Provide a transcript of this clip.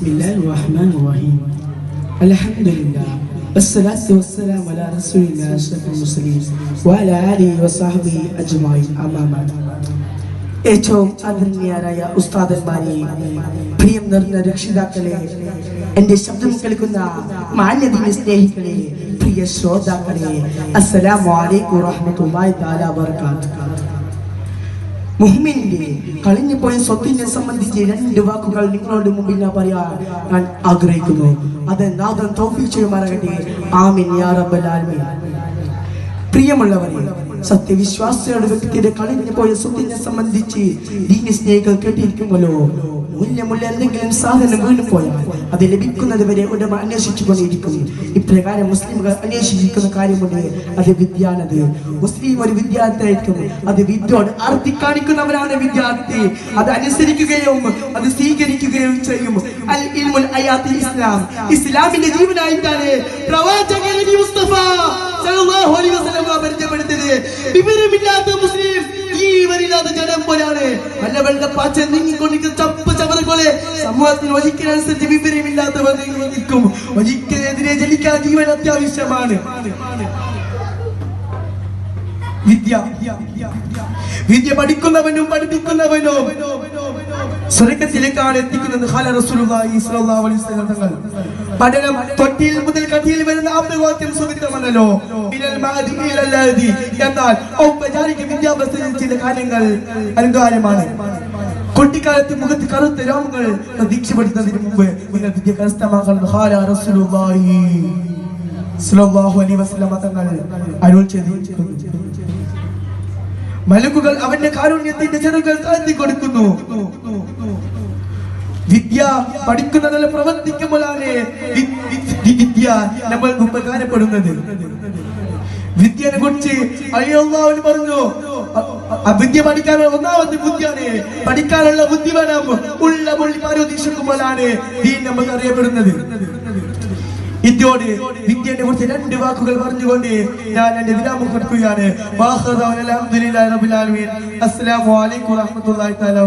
Bismillahirrahmanirrahim. Alhamdulillah. Wassalatu wassalamu ala rasulillah ashrafil mursalin wa ala alihi wa sahbihi ajma'in. Amma ba'd. ഏറ്റവും ആദരണീയരായ ഉസ്താദന്മാരെ, പ്രിയം നിറഞ്ഞ രക്ഷിതാക്കളെ, എന്റെ ശബ്ദം കേൾക്കുന്ന മാന്യദീന സ്നേഹികളെ, പ്രിയ ശ്രോതാക്കളെ, അസ്സലാമു അലൈക്കും വറഹ്മത്തുള്ളാഹി തആല വബറകാതുഹു. മുഹ്മിനിന്റെ കളഞ്ഞു പോയ സ്വത്തിനെ സംബന്ധിച്ച് രണ്ട് വാക്കുകൾ നിങ്ങളുടെ മുമ്പിൽ ഞാൻ പറയാൻ ഞാൻ ആഗ്രഹിക്കുന്നു. അത് നാഥൻ തൗഫീഖ് ചെയ്യുമാറാകട്ടെ. ആമീൻ യാ റബ്ബൽ ആലമീൻ. പ്രിയമുള്ളവരെ, സത്യവിശ്വാസികളുടെ വ്യക്തിയുടെ കളഞ്ഞു പോയ സ്വത്തിനെ സംബന്ധിച്ച് ദീന സ്നേഹികൾ കേട്ടിരിക്കുമല്ലോ. മൂല്യമുള്ള എന്തെങ്കിലും സാധനം വീണു പോയാൽ അത് ലഭിക്കുന്നത് വരെ ഉടമ അന്വേഷിച്ചു കൊണ്ടിരിക്കും. ഇപ്രകാരം മുസ്ലിമുകൾ അന്വേഷിച്ചിരിക്കുന്ന കാര്യമുണ്ട്. അത് വിദ്യാനത്. മുസ്ലിം ഒരു വിദ്യാർത്ഥിയായിരിക്കും. അത് വിദ്യയോട് ആർത്തി കാണിക്കുന്നവരാണ് വിദ്യാർത്ഥി. അത് അനുസരിക്കുകയും അത് സ്വീകരിക്കുകയും ചെയ്യും. അൽ ഇൽമുൽ ഹയാത്തുൽ ഇസ്ലാം, ഇസ്ലാമിന്റെ ജീവനായിട്ടാണ് പ്രവാചകൻ നബി മുസ്തഫ സല്ലല്ലാഹു അലൈഹി വസല്ലം പരിചയപ്പെടുത്തിയത്. വിവരമില്ലാത്ത മുസ്ലിം ജീവനില്ലാത്ത ജനം പോലെയാണ്. വല്ല വെള്ള പാച്ച നീങ്ങിക്കൊണ്ടിരിക്കുന്ന ചപ്പ് ചവറ പോലെ സമൂഹത്തിന് ഒരിക്കലനുസരിച്ച് വിവരമില്ലാത്തവർ നിൽക്കും. ഒരിക്കലെതിരെ ജനിക്കാൻ ജീവൻ അത്യാവശ്യമാണ്. വിദ്യ പഠിക്കുന്നവനും പഠിപ്പിക്കുന്നവനും സ്വർഗ്ഗത്തിലേക്കാണ് എത്തിക്കുന്നത്. റസൂലുള്ളാഹി സ്വല്ലല്ലാഹു അലൈഹി വസല്ലം തങ്ങൾ പഠനം തൊട്ടിൽ മുതൽ കട്ടിയിൽ വരുന്ന ആപ്തവാക്യം സുവിധമാണല്ലോ. എന്നാൽ ഔപചാരിക വിദ്യാഭ്യാസത്തിൽ ചില കാര്യങ്ങൾ അനിവാര്യമാണ്. കുട്ടിക്കാലത്ത് മുഖത്ത് കറുത്ത രോമങ്ങൾ പ്രതീക്ഷപ്പെടുത്തുന്നതിന് മുമ്പ് നിങ്ങൾ വിദ്യ കരസ്ഥമാക്കണം. റസൂലുള്ളാഹി സ്വല്ലല്ലാഹു അലൈഹി വസല്ലം തങ്ങൾ അരുൾ ചെയ്തിരിക്കുന്നു. മലക്കുകൾ അവന്റെ കാരുണ്യത്തിന്റെ ചെറുകൾ താഴ്ത്തി കൊടുക്കുന്നു. വിദ്യ പഠിക്കുന്നതിൽ പ്രവർത്തിക്കുമ്പോഴാണ് വിദ്യ നമ്മൾക്ക് ഉപകാരപ്പെടുന്നത്. വിദ്യനെ കുറിച്ച് അല്ലാഹു പറഞ്ഞു, വിദ്യ പഠിക്കാനുള്ള ഒന്നാമത്തെ ബുദ്ധിയാണ്. പഠിക്കാനുള്ള ബുദ്ധി വേണം. ഉള്ള പൊള്ളി പാരോദീക്ഷിക്കുമ്പോഴാണ് ദീൻ നമുക്ക് അറിയപ്പെടുന്നത്. ഇതോടെ വിദ്യയെ കുറിച്ച് രണ്ട് വാക്കുകൾ പറഞ്ഞുകൊണ്ട് ഞാൻ എന്റെ വിരാമം കൊടുക്കുകയാണ്. അസ്സലാമു അലൈക്കും വറഹ്മത്തുള്ളാഹി തആല.